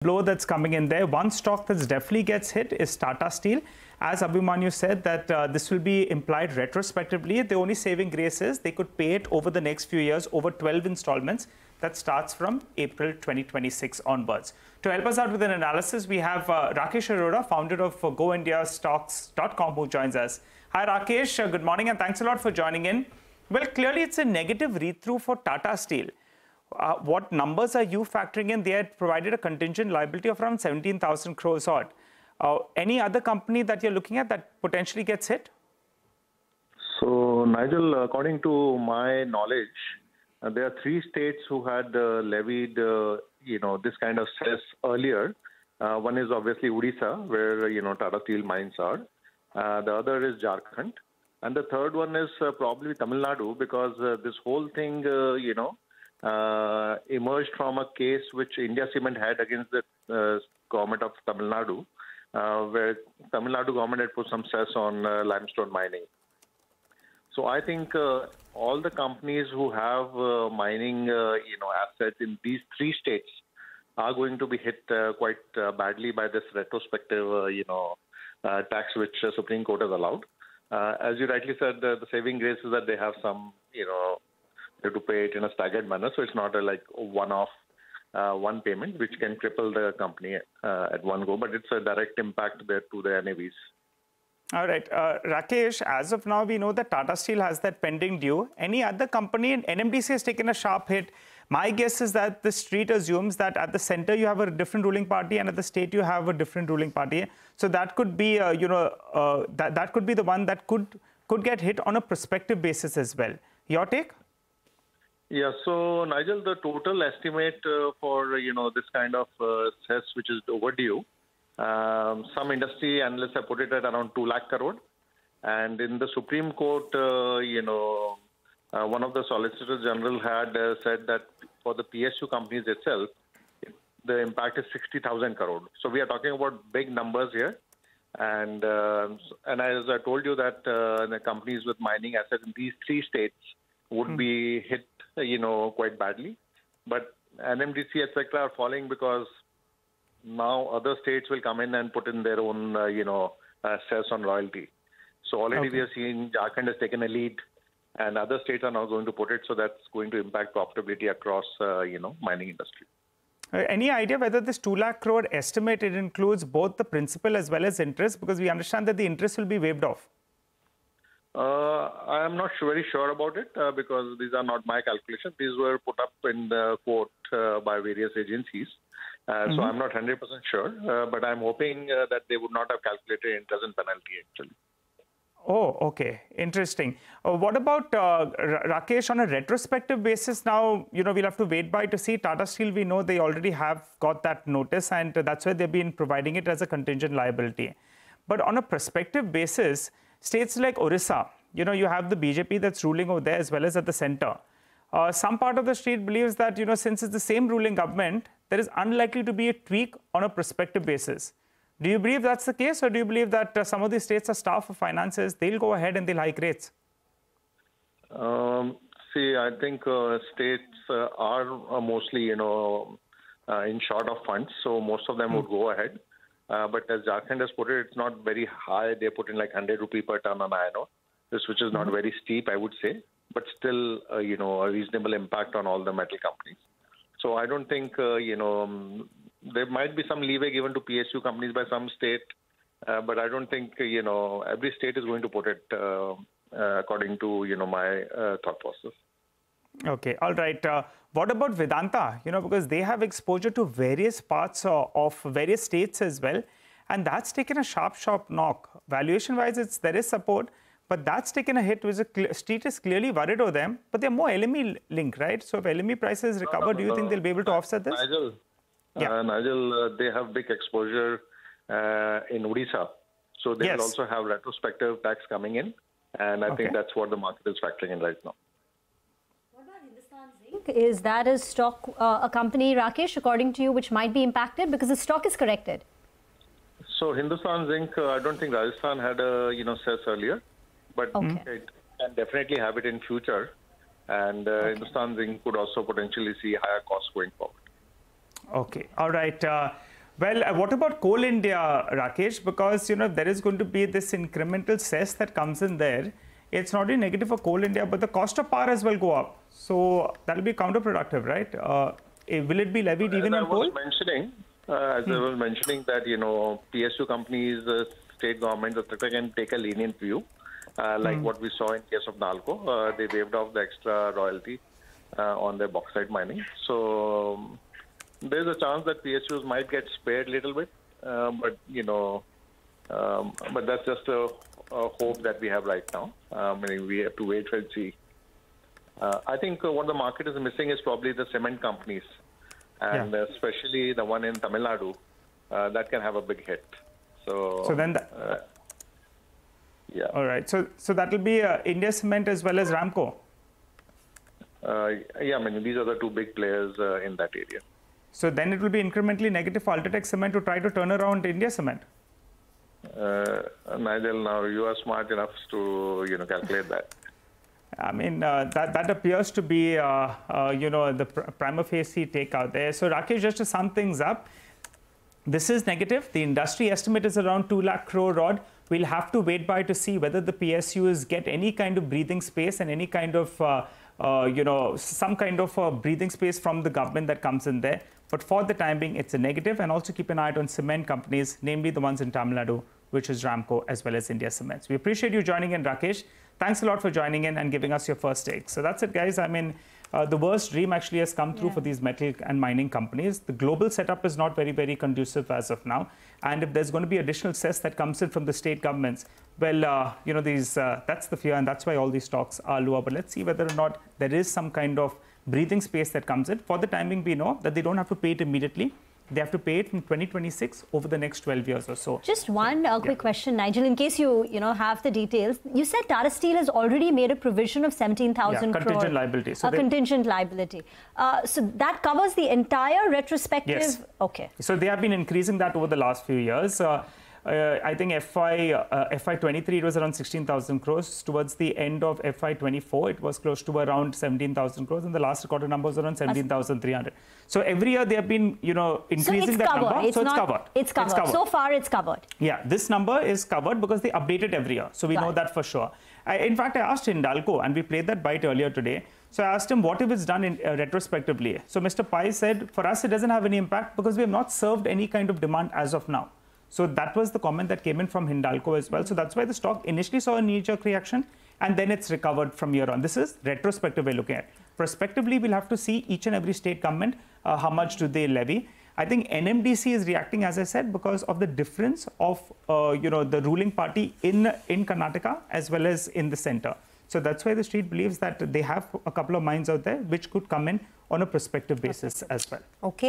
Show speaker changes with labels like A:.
A: blow that's coming in there. One stock that definitely gets hit is Tata Steel. As Abhimanyu said, that this will be implied retrospectively. The only saving grace is they could pay it over the next few years, over 12 installments. That starts from April 2026 onwards. To help us out with an analysis, we have Rakesh Arora, founder of GoIndiaStocks.com, who joins us. Hi, Rakesh. Good morning, and thanks a lot for joining in. Well, clearly, it's a negative read-through for Tata Steel. What numbers are you factoring in? They had provided a contingent liability of around 17,000 crores odd. Any other company that you're looking at that potentially gets hit?
B: So, Nigel, according to my knowledge, there are 3 states who had levied, this kind of cess earlier. One is obviously Odisha, where, Tata Steel mines are. The other is Jharkhand. And the third one is probably Tamil Nadu, because this whole thing, emerged from a case which India Cement had against the government of Tamil Nadu, where Tamil Nadu government had put some cess on limestone mining. So I think all the companies who have mining, assets in these 3 states are going to be hit quite badly by this retrospective, tax which Supreme Court has allowed. As you rightly said, the saving grace is that they have some, they have to pay it in a staggered manner, so it's not a one-off one payment which can cripple the company at one go, but it's a direct impact there to the NAVs.
A: All right, Rakesh, as of now, we know that Tata Steel has that pending due. Any other company, NMDC has taken a sharp hit. My guess is that the street assumes that at the center you have a different ruling party and at the state you have a different ruling party. So that could be, that could be the one that could get hit on a prospective basis as well. Your take?
B: Yeah, so Nigel, the total estimate for this kind of cess which is overdue, some industry analysts have put it at around 2 lakh crore, and in the Supreme Court, one of the Solicitors General had said that for the PSU companies itself, the impact is 60,000 crore. So we are talking about big numbers here, and as I told you that the companies with mining assets in these 3 states would be hit, quite badly. But NMDC, etc., are falling because now other states will come in and put in their own, cess on royalty. So already we are seeing Jharkhand has taken a lead, and other states are now going to put it. So that's going to impact profitability across, mining industry.
A: Any idea whether this 2 lakh crore estimate, it includes both the principal as well as interest? Because we understand that the interest will be waived off.
B: I am not very sure about it because these are not my calculations. These were put up in the court by various agencies. So I'm not 100% sure, but I'm hoping that they would not have calculated interest and penalty actually.
A: Oh, okay. Interesting. What about Rakesh, on a retrospective basis now, we'll have to wait by to see. Tata Steel, we know they already have got that notice, and that's why they've been providing it as a contingent liability. But on a prospective basis, states like Orissa, you have the BJP that's ruling over there as well as at the center. Some part of the street believes that, since it's the same ruling government, there is unlikely to be a tweak on a prospective basis. Do you believe that's the case, or do you believe that some of these states are starved for finances, they'll go ahead and they'll hike rates?
B: See, I think states are mostly, in short of funds, so most of them would go ahead. But as Jharkhand has put it, it's not very high. They put in like 100 rupee per ton on iron ore, which is not very steep, I would say, but still, a reasonable impact on all the metal companies. So I don't think, there might be some leeway given to PSU companies by some state, but I don't think, every state is going to put it according to, my thought process.
A: Okay, all right. What about Vedanta? Because they have exposure to various parts of various states as well, and that's taken a sharp knock. Valuation-wise, there is support, but that's taken a hit, which the street is clearly worried over them. But they're more LME linked, right? So if LME prices recover, do you think they'll be able to offset this?
B: Nigel, they have big exposure in Odisha, so they will also have retrospective tax coming in, and I think that's what the market is factoring in right now.
C: Is that a stock, a company, Rakesh, according to you, which might be impacted because the stock is corrected?
B: So Hindustan Zinc, I don't think Rajasthan had a cess earlier, but it can definitely have it in future, and Hindustan Zinc could also potentially see higher costs going forward.
A: Okay, all right. Well, what about Coal India, Rakesh? Because, there is going to be this incremental cess that comes in there. It's not only negative for Coal India, but the cost of power as well go up. So that will be counterproductive, right? Will it be levied even on coal?
B: As I was mentioning that, PSU companies, state government, etc., can take a lenient view, like what we saw in case of Nalco. They waived off the extra royalty on their bauxite mining. So there's a chance that PSUs might get spared a little bit, but that's just a hope that we have right now. We have to wait and see. I think what the market is missing is probably the cement companies, and especially the one in Tamil Nadu, that can have a big hit. So
A: then, all right. So that will be India Cement as well as Ramco.
B: These are the two big players in that area.
A: So then it will be incrementally negative for UltraTech Cement to try to turn around India Cement.
B: Nigel, now you are smart enough to calculate that.
A: That appears to be the prima facie take out there. So Rakesh, just to sum things up, this is negative. The industry estimate is around 2 lakh crore odd. We'll have to wait by to see whether the PSUs get any kind of breathing space and any kind of some kind of breathing space from the government that comes in there. But for the time being, it's a negative. And also keep an eye out on cement companies, namely the ones in Tamil Nadu, which is Ramco as well as India Cements. We appreciate you joining in, Rakesh. Thanks a lot for joining in and giving us your first take. So that's it, guys. The worst dream actually has come through for these metal and mining companies. The global setup is not very, very conducive as of now. And if there's going to be additional cess that comes in from the state governments, well, that's the fear, and that's why all these stocks are lower. But let's see whether or not there is some kind of breathing space that comes in. For the timing, we know that they don't have to pay it immediately. They have to pay it in 2026 over the next 12 years or so.
C: Just one quick question, Nigel, in case you have the details. You said Tata Steel has already made a provision of 17,000 crore.
A: Contingent liability. So
C: contingent liability. So that covers the entire retrospective?
A: Yes.
C: Okay.
A: So they have been increasing that over the last few years. I think FY23 it was around 16,000 crores. Towards the end of FY24 it was close to around 17,000 crores, and the last recorded number was around 17,300. So every year they have been increasing that number. So it's covered.
C: It's covered. So far it's covered.
A: Yeah, this number is covered because they update it every year. So we know that for sure. In fact, I asked Hindalco, and we played that bite earlier today. So I asked him, what if it's done retrospectively? So Mr. Pai said, for us, it doesn't have any impact because we have not served any kind of demand as of now. So that was the comment that came in from Hindalco as well. So that's why the stock initially saw a knee-jerk reaction, and then it's recovered from here on. This is retrospective we're looking at. Prospectively, we'll have to see each and every state government, how much do they levy. I think NMDC is reacting, as I said, because of the difference of the ruling party in Karnataka as well as in the center. So that's why the street believes that they have a couple of mines out there which could come in on a prospective basis as well.
C: Okay.